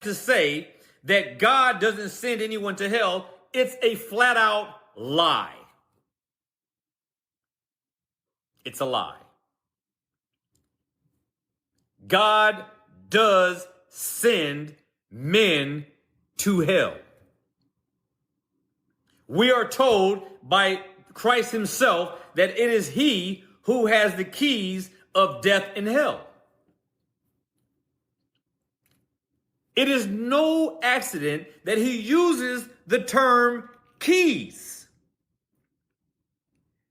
to say that God doesn't send anyone to hell, it's a flat out lie. It's a lie. God does send men to hell. We are told by Christ himself that it is he who has the keys of death and hell. It is no accident that he uses the term keys,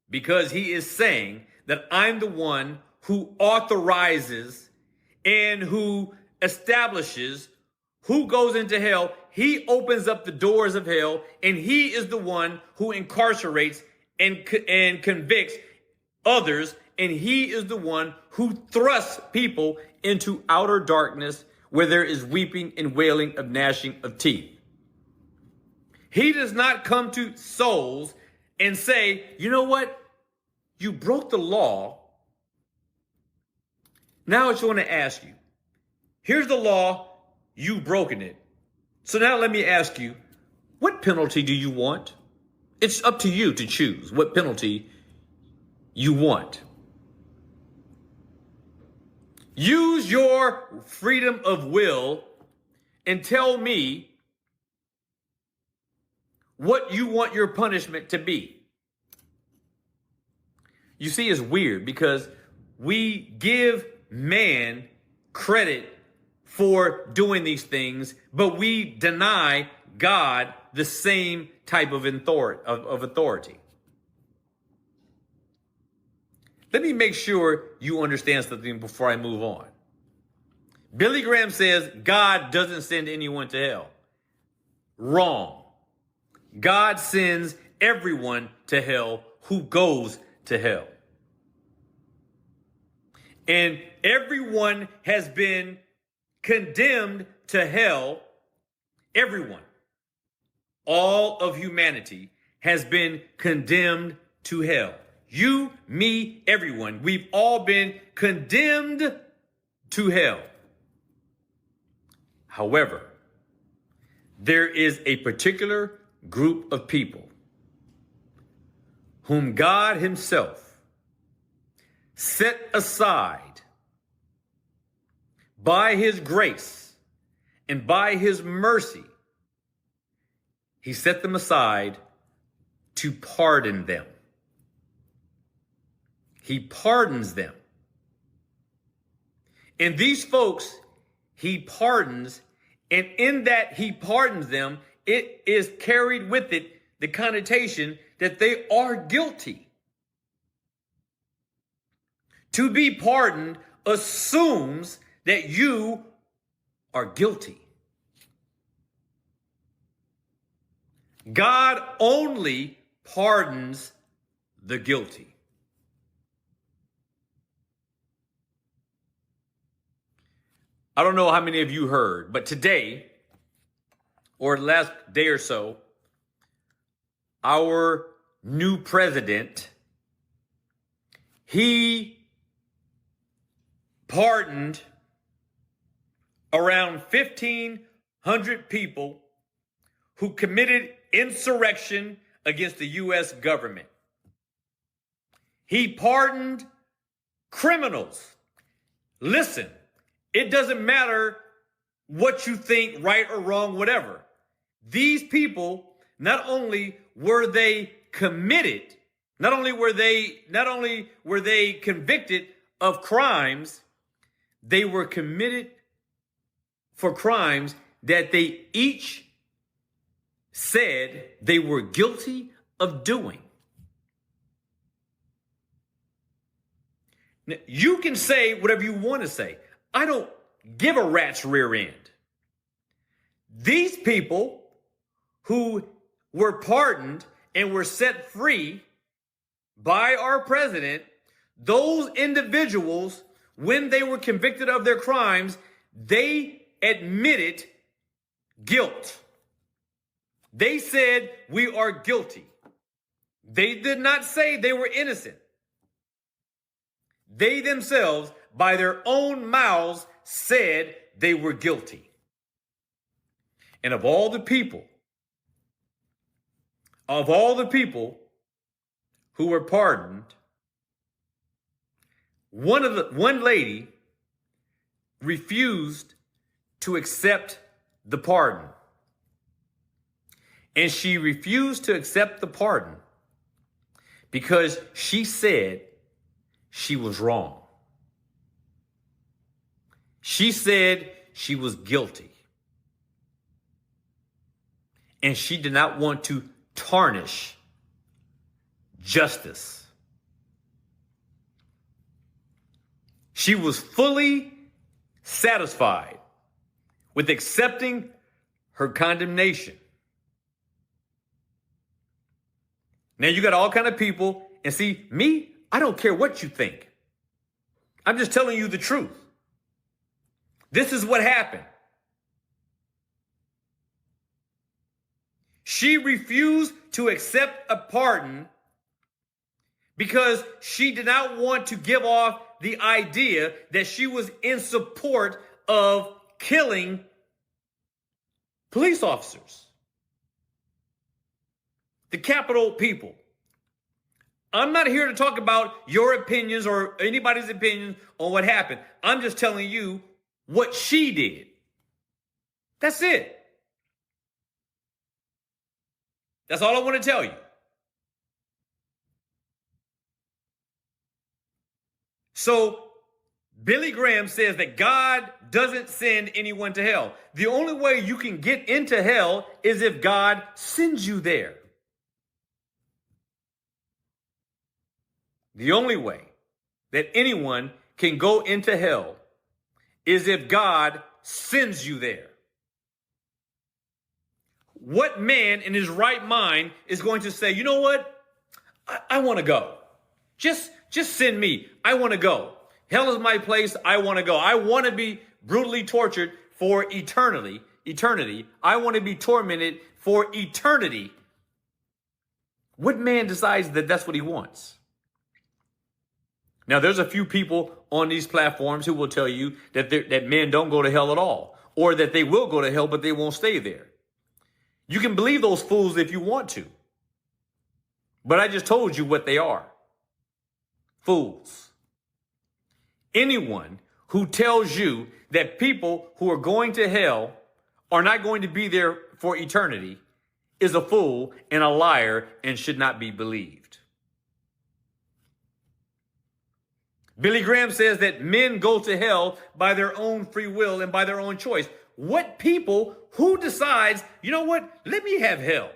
because he is saying that I'm the one who authorizes and who establishes who goes into hell. He opens up the doors of hell, and he is the one who incarcerates and convicts others, and he is the one who thrusts people into outer darkness where there is weeping and wailing of gnashing of teeth. He does not come to souls and say, you know what? You broke the law. Now I just want to ask you, here's the law, you've broken it. So now let me ask you, what penalty do you want? It's up to you to choose what penalty you want. Use your freedom of will and tell me what you want your punishment to be. You see, it's weird because we give man credit for doing these things, but we deny God the same type of authority. Let me make sure you understand something before I move on. Billy Graham says God doesn't send anyone to hell. Wrong. God sends everyone to hell who goes to hell. And everyone has been condemned to hell. Everyone. All of humanity has been condemned to hell. You, me, everyone. We've all been condemned to hell. However, there is a particular group of people whom God himself set aside by his grace and by his mercy. He set them aside to pardon them. He pardons them. And these folks, he pardons, and in that he pardons them, it is carried with it the connotation that they are guilty. To be pardoned assumes that you are guilty. God only pardons the guilty. I don't know how many of you heard, but today, or the last day or so, our new president, he pardoned around 1,500 people who committed insurrection against the U.S. government. He pardoned criminals. Listen, it doesn't matter what you think, right or wrong, whatever. These people, not only were they committed, not only were they convicted of crimes, they were committed for crimes that they each said they were guilty of doing. Now, you can say whatever you want to say. I don't give a rat's rear end. These people who were pardoned and were set free by our president, those individuals, when they were convicted of their crimes, they admitted guilt. They said, we are guilty. They did not say they were innocent. They themselves, by their own mouths, said they were guilty. And of all the people who were pardoned, one lady refused to accept the pardon. And she refused to accept the pardon because she said she was wrong. She said she was guilty. And she did not want to tarnish justice. She was fully satisfied with accepting her condemnation. Now you got all kind of people, and see, me, I don't care what you think. I'm just telling you the truth. This is what happened. She refused to accept a pardon because she did not want to give off the idea that she was in support of killing police officers. The Capitol people. I'm not here to talk about your opinions or anybody's opinions on what happened. I'm just telling you what she did. That's it. That's all I want to tell you. So Billy Graham says that God doesn't send anyone to hell. The only way you can get into hell is if God sends you there. The only way that anyone can go into hell is if God sends you there. What man in his right mind is going to say, you know what? I want to go. Just send me. I want to go. Hell is my place. I want to go. I want to be brutally tortured for eternity. I want to be tormented for eternity. What man decides that that's what he wants? Now, there's a few people on these platforms who will tell you that men don't go to hell at all, or that they will go to hell, but they won't stay there. You can believe those fools if you want to. But I just told you what they are. Fools. Anyone who tells you that people who are going to hell are not going to be there for eternity is a fool and a liar and should not be believed. Billy Graham says that men go to hell by their own free will and by their own choice. What people, who decides, you know what, let me have hell.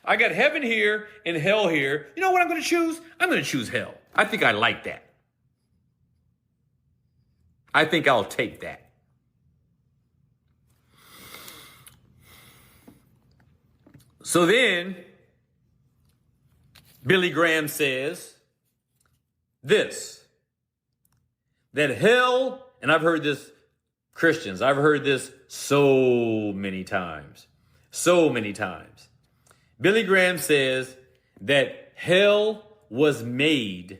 I got heaven here and hell here. You know what I'm going to choose? I'm going to choose hell. I think I like that. I think I'll take that. So then, Billy Graham says this, that hell, and I've heard this, Christians, I've heard this so many times. Billy Graham says that hell was made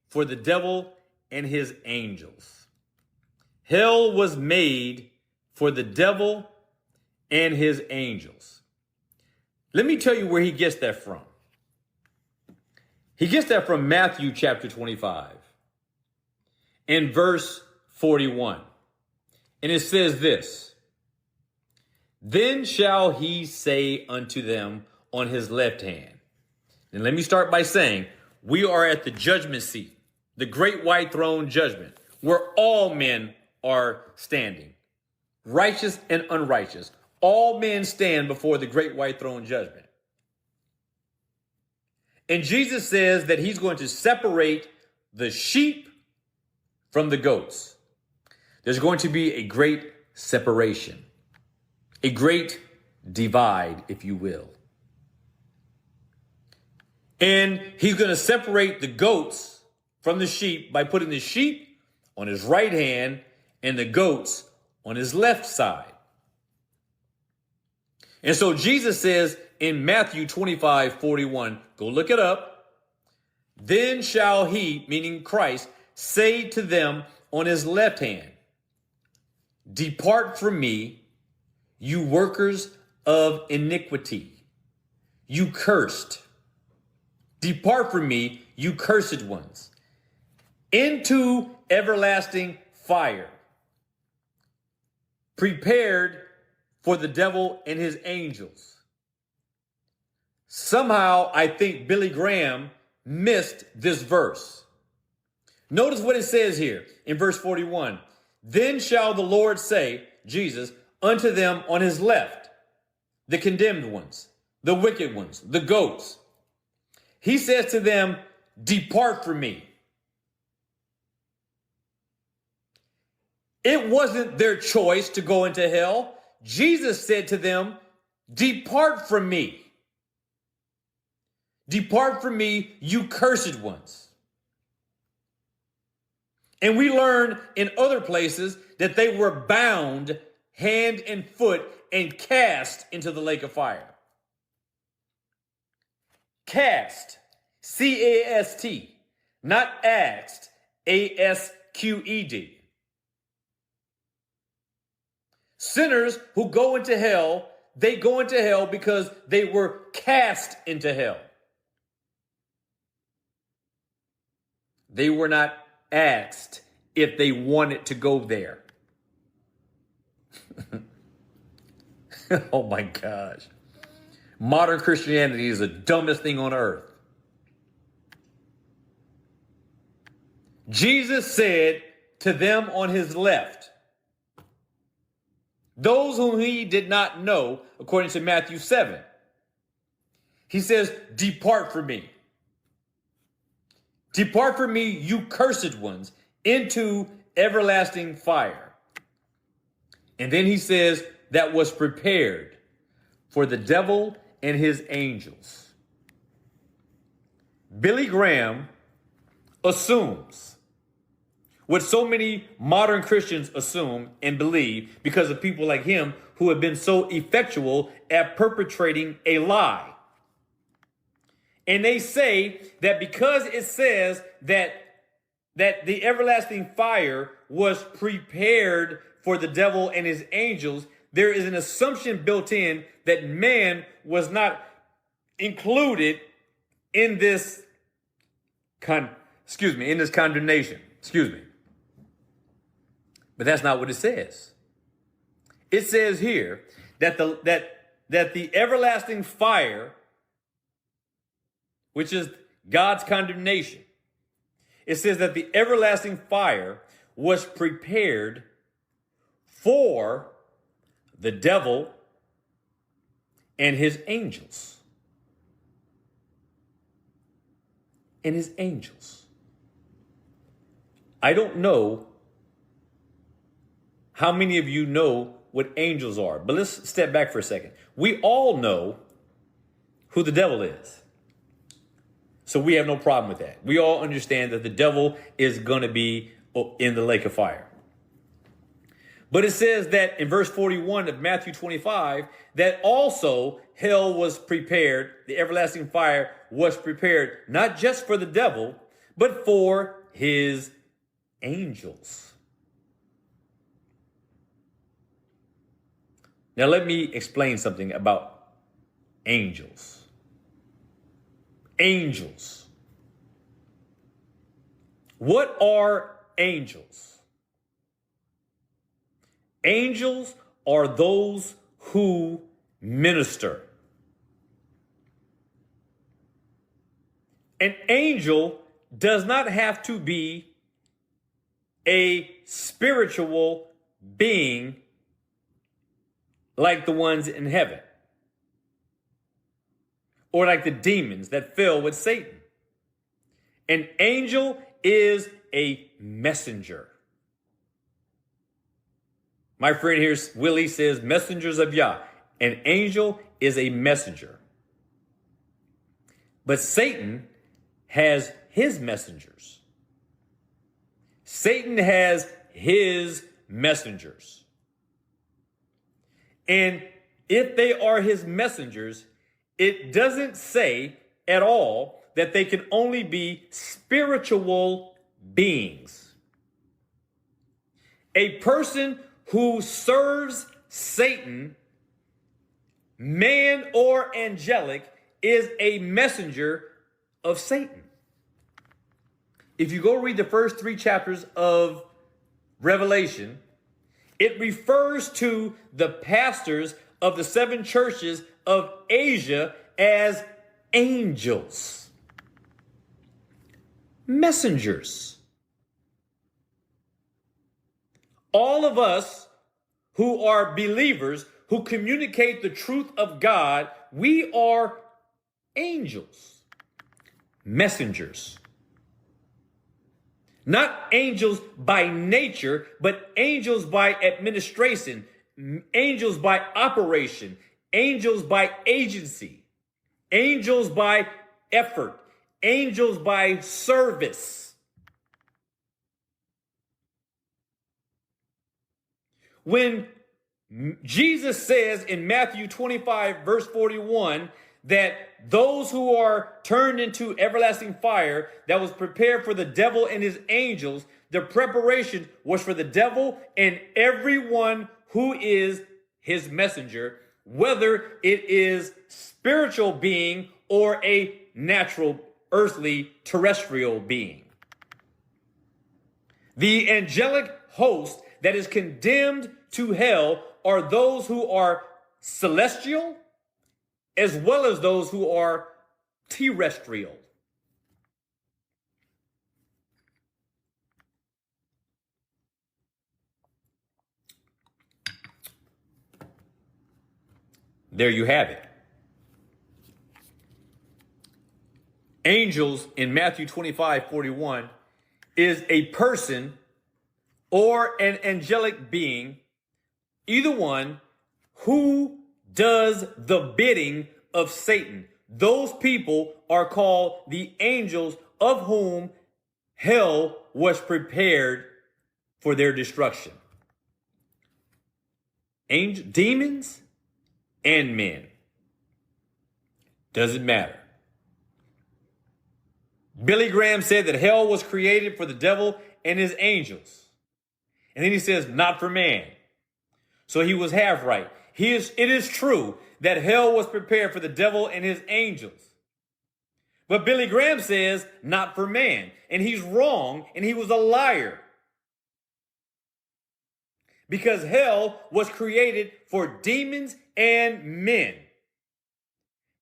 for the devil and his angels. Hell was made for the devil and his angels. Let me tell you where he gets that from. He gets that from Matthew chapter 25 and verse 41. And it says this, then shall he say unto them on his left hand. And let me start by saying, we are at the judgment seat, the great white throne judgment, where all men are standing, righteous and unrighteous. All men stand before the great white throne judgment. And Jesus says that he's going to separate the sheep from the goats. There's going to be a great separation, a great divide, if you will. And he's going to separate the goats from the sheep by putting the sheep on his right hand and the goats on his left side. And so Jesus says in Matthew 25:41, go look it up. Then shall he, meaning Christ, say to them on his left hand. Depart from me, you workers of iniquity, you cursed. Depart from me, you cursed ones, into everlasting fire, prepared for the devil and his angels. Somehow, I think Billy Graham missed this verse. Notice what it says here in verse 41. Then shall the Lord say, Jesus, unto them on his left, the condemned ones, the wicked ones, the goats. He says to them, depart from me. It wasn't their choice to go into hell. Jesus said to them, depart from me. Depart from me, you cursed ones. And we learn in other places that they were bound hand and foot and cast into the lake of fire. Cast, C-A-S-T, not asked, A-S-Q-E-D. Sinners who go into hell, they go into hell because they were cast into hell. They were not asked if they wanted to go there. Oh my gosh. Modern Christianity is the dumbest thing on earth. Jesus said to them on his left, those whom he did not know, according to Matthew 7, he says, depart from me. Depart from me, you cursed ones, into everlasting fire. And then he says, that was prepared for the devil and his angels. Billy Graham assumes what so many modern Christians assume and believe because of people like him who have been so effectual at perpetrating a lie. And they say that because it says that the everlasting fire was prepared for the devil and his angels, there is an assumption built in that man was not included in this condemnation. But that's not what it says. It says here that the everlasting fire, which is God's condemnation, it says that the everlasting fire was prepared for the devil and his angels. And his angels. I don't know how many of you know what angels are, but let's step back for a second. We all know who the devil is. So we have no problem with that. We all understand that the devil is going to be in the lake of fire. But it says that in verse 41 of Matthew 25, that also hell was prepared, the everlasting fire was prepared, not just for the devil, but for his angels. Now let me explain something about angels. Angels. What are angels? Angels are those who minister. An angel does not have to be a spiritual being like the ones in heaven, or like the demons that fell with Satan. An angel is a messenger. My friend here, Willie, says messengers of Yah. An angel is a messenger. But Satan has his messengers. Satan has his messengers. And if they are his messengers, it doesn't say at all that they can only be spiritual beings. A person who serves Satan, man or angelic, is a messenger of Satan. If you go read the first 3 chapters of Revelation, it refers to the pastors of the 7 churches of Asia as angels, messengers. All of us who are believers, who communicate the truth of God, we are angels, messengers. Not angels by nature, but angels by administration, angels by operation, angels by agency, angels by effort, angels by service. When Jesus says in Matthew 25, verse 41, that those who are turned into everlasting fire that was prepared for the devil and his angels, the preparation was for the devil and everyone who is his messenger, whether it is spiritual being or a natural, earthly, terrestrial being. The angelic host that is condemned to hell are those who are celestial as well as those who are terrestrial. There you have it. Angels in Matthew 25:41 is a person or an angelic being, either one, who does the bidding of Satan. Those people are called the angels, of whom hell was prepared for their destruction. Demons and men. Doesn't matter. Billy Graham said that hell was created for the devil and his angels. And then he says, not for man. So he was half right. It is true that hell was prepared for the devil and his angels. But Billy Graham says, not for man. And he's wrong, and he was a liar. Because hell was created for demons and men.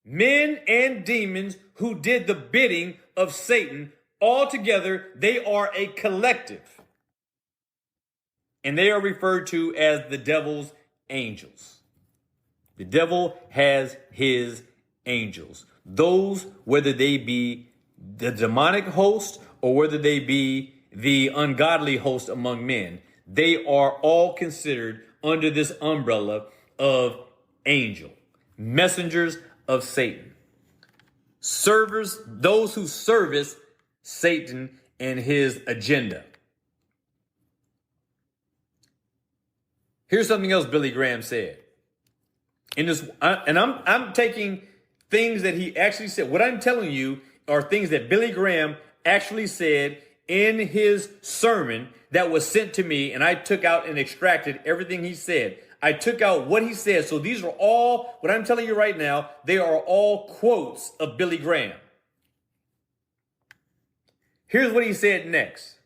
Men and demons who did the bidding of Satan. Altogether, they are a collective. And they are referred to as the devil's angels. The devil has his angels. Those, whether they be the demonic host or whether they be the ungodly host among men, they are all considered under this umbrella of angel, messengers of Satan, servers, those who service Satan and his agenda. Here's something else Billy Graham said. I'm taking things that he actually said. What I'm telling you are things that Billy Graham actually said in his sermon that was sent to me, and I took out and extracted everything he said. I took out what he said. So these are all, what I'm telling you right now, they are all quotes of Billy Graham. Here's what he said next.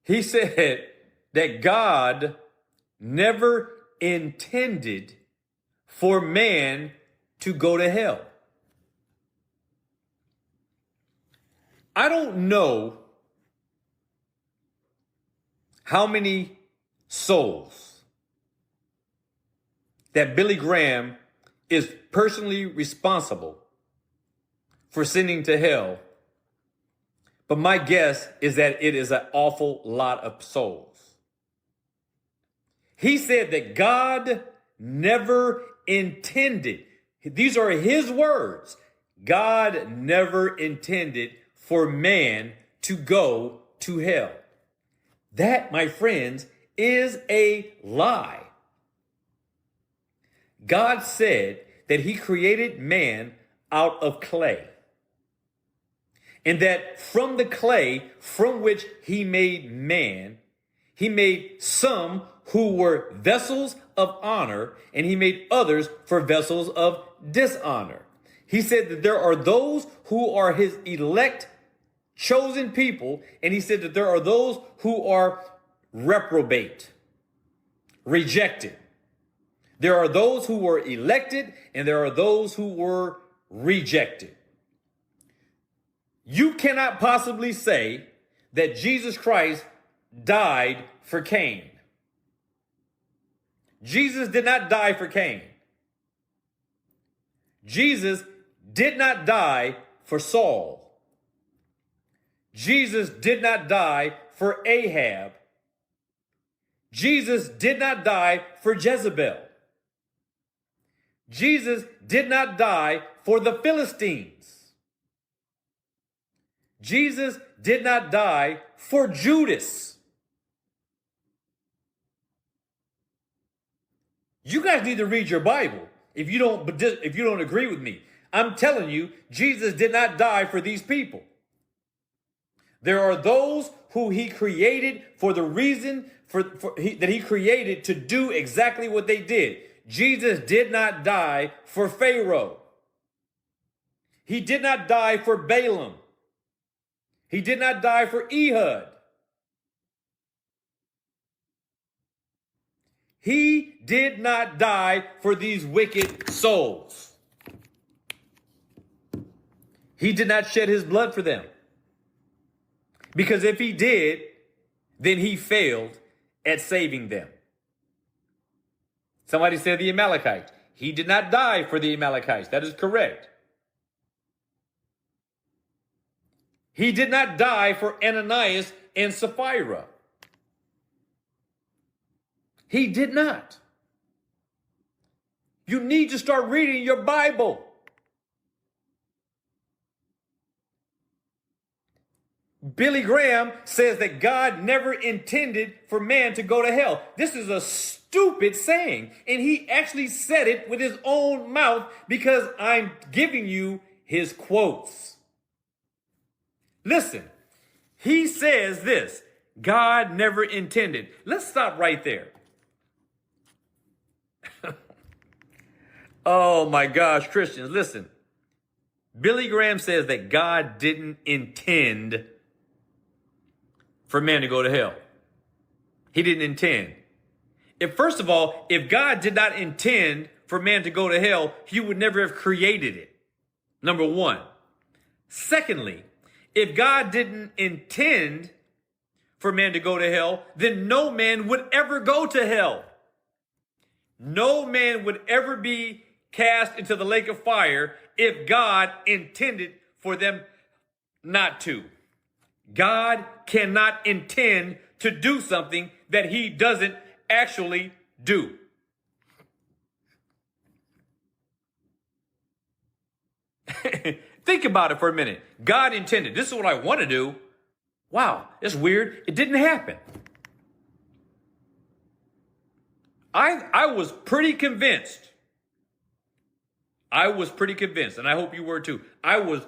He said that God never intended for man to go to hell. I don't know how many souls that Billy Graham is personally responsible for sending to hell, but my guess is that it is an awful lot of souls. He said that God never intended, these are his words, God never intended for man to go to hell. That, my friends, is a lie. God said that he created man out of clay. And that from the clay from which he made man, He made some who were vessels of honor, and he made others for vessels of dishonor. He said that there are those who are his elect, chosen people, and he said that there are those who are reprobate, rejected. There are those who were elected, and there are those who were rejected. You cannot possibly say that Jesus Christ died for Cain. Jesus did not die for Cain. Jesus did not die for Saul. Jesus did not die for Ahab. Jesus did not die for Jezebel. Jesus did not die for the Philistines. Jesus did not die for Judas. You guys need to read your Bible if you don't agree with me. I'm telling you, Jesus did not die for these people. There are those who he created for the reason that he created to do exactly what they did. Jesus did not die for Pharaoh. He did not die for Balaam. He did not die for Ehud. He did not die for these wicked souls. He did not shed his blood for them. Because if he did, then he failed at saving them. Somebody said the Amalekites. He did not die for the Amalekites. That is correct. He did not die for Ananias and Sapphira. He did not. You need to start reading your Bible. Billy Graham says that God never intended for man to go to hell. This is a stupid saying. And he actually said it with his own mouth because I'm giving you his quotes. Listen, he says this, God never intended. Let's stop right there. Oh my gosh, Christians, listen. Billy Graham says that God didn't intend for man to go to hell. He didn't intend. First of all, if God did not intend for man to go to hell, he would never have created it. Number one. Secondly, if God didn't intend for man to go to hell, then no man would ever go to hell. No man would ever be cast into the lake of fire if God intended for them not to. God cannot intend to do something that he doesn't actually do. Think about it for a minute. God intended. This is what I want to do. Wow, that's weird. It didn't happen. I was pretty convinced. And I hope you were too. I was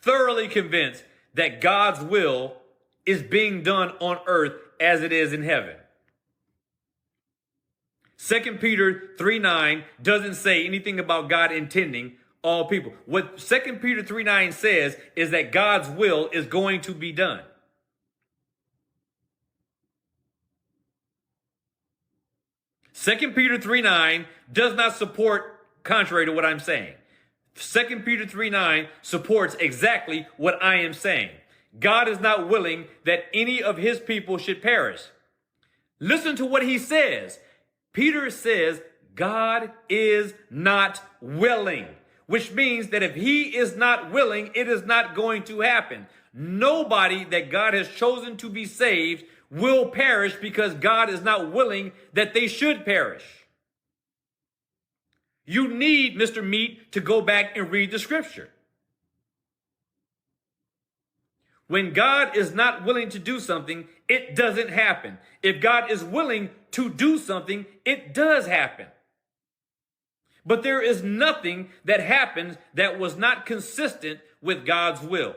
thoroughly convinced that God's will is being done on earth as it is in heaven. 2 Peter 3:9 doesn't say anything about God intending all people. What 2 Peter 3:9 says is that God's will is going to be done. Second Peter 3:9 does not support contrary to what I'm saying. 2 Peter 3:9 supports exactly what I am saying. God is not willing that any of his people should perish. Listen to what he says. Peter says God is not willing, which means that if he is not willing, it is not going to happen. Nobody that God has chosen to be saved will perish because God is not willing that they should perish. You need, Mr. Meat, to go back and read the scripture. When God is not willing to do something, it doesn't happen. If God is willing to do something, it does happen. But there is nothing that happens that was not consistent with God's will.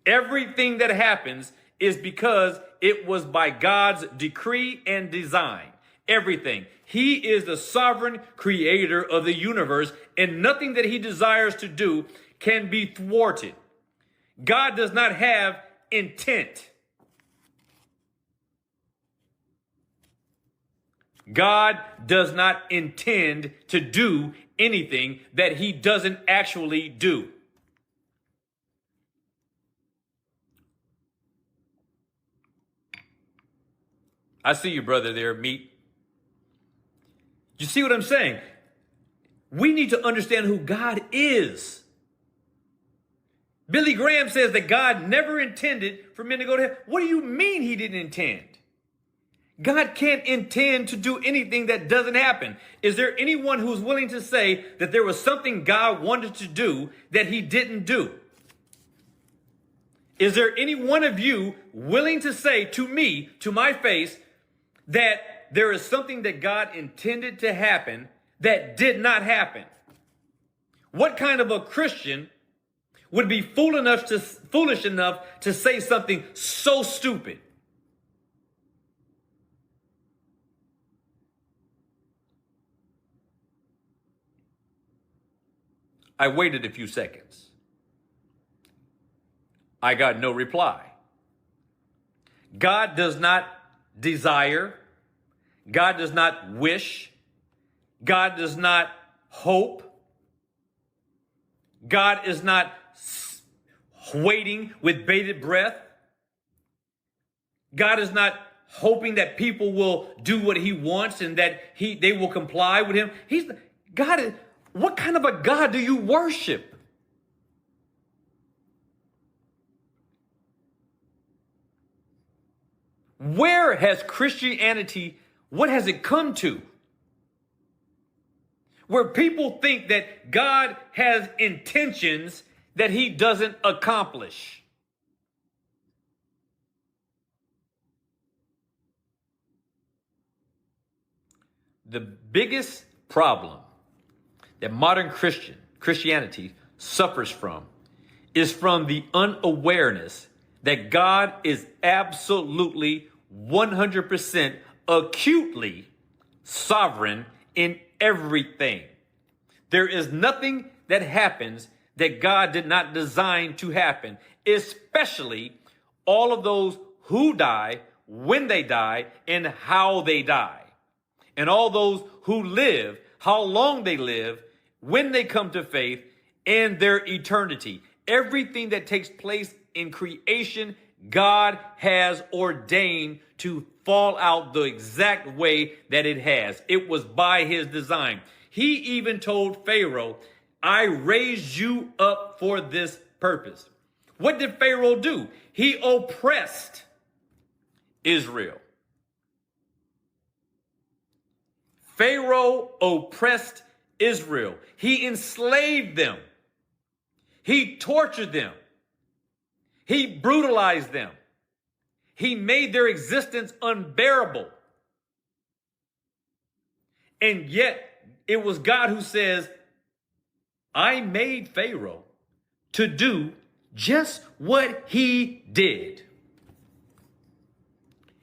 Everything that happens is because it was by God's decree and design. Everything. He is the sovereign creator of the universe, and nothing that he desires to do can be thwarted. God does not have intent. God does not intend to do anything that he doesn't actually do. I see you, brother, there, Meat. You see what I'm saying? We need to understand who God is. Billy Graham says that God never intended for men to go to heaven. What do you mean he didn't intend? God can't intend to do anything that doesn't happen. Is there anyone who's willing to say that there was something God wanted to do that he didn't do? Is there any one of you willing to say to me, to my face, that there is something that God intended to happen that did not happen? What kind of a Christian would be foolish enough to say something so stupid? I waited a few seconds. I got no reply. God does not desire. God does not wish. God does not hope. God is not waiting with bated breath. God is not hoping that people will do what he wants and that they will comply with him. What kind of a God do you worship? Where has Christianity, what has it come to? Where people think that God has intentions that he doesn't accomplish. The biggest problem that modern Christianity suffers from is from the unawareness that God is absolutely 100% acutely sovereign in everything. There is nothing that happens that God did not design to happen, especially all of those who die, when they die, and how they die. And all those who live, how long they live, when they come to faith, and their eternity. Everything that takes place in creation, God has ordained to fall out the exact way that it has. It was by his design. He even told Pharaoh, I raised you up for this purpose. What did Pharaoh do? He oppressed Israel. Pharaoh oppressed Israel. He enslaved them. He tortured them. He brutalized them. He made their existence unbearable. And yet it was God who says, I made Pharaoh to do just what he did.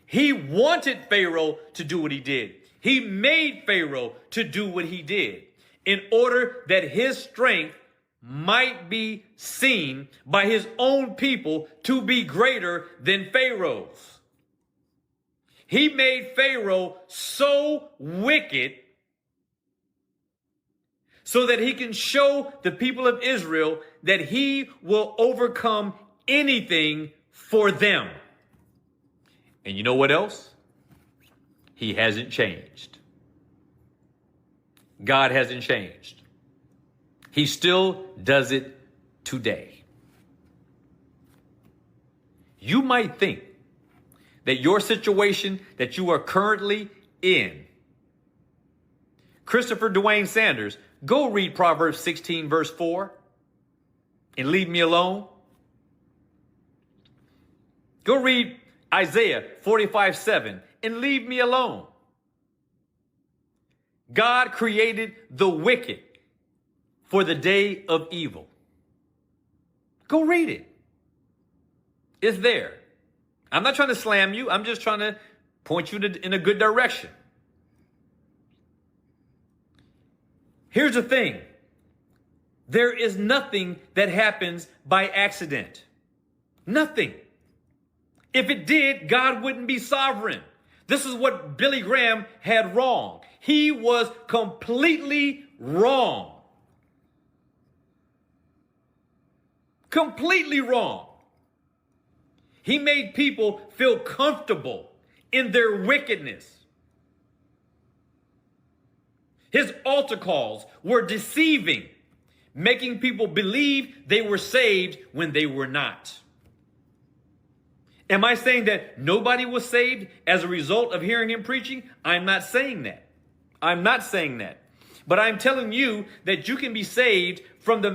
He wanted Pharaoh to do what he did. He made Pharaoh to do what he did in order that his strength might be seen by his own people to be greater than Pharaoh's. He made Pharaoh so wicked so that he can show the people of Israel that he will overcome anything for them. And you know what else? He hasn't changed. God hasn't changed. He still does it today. You might think that your situation that you are currently in, Christopher Dwayne Sanders, go read Proverbs 16 verse 4 and leave me alone. Go read Isaiah 45:7 and leave me alone. God created the wicked for the day of evil. Go read it. It's there. I'm not trying to slam you. I'm just trying to point you in a good direction. Here's the thing. There is nothing that happens by accident. Nothing. If it did, God wouldn't be sovereign. This is what Billy Graham had wrong. He was completely wrong. Completely wrong. He made people feel comfortable in their wickedness. His altar calls were deceiving, making people believe they were saved when they were not. Am I saying that nobody was saved as a result of hearing him preaching? I'm not saying that. I'm not saying that. But I'm telling you that you can be saved from the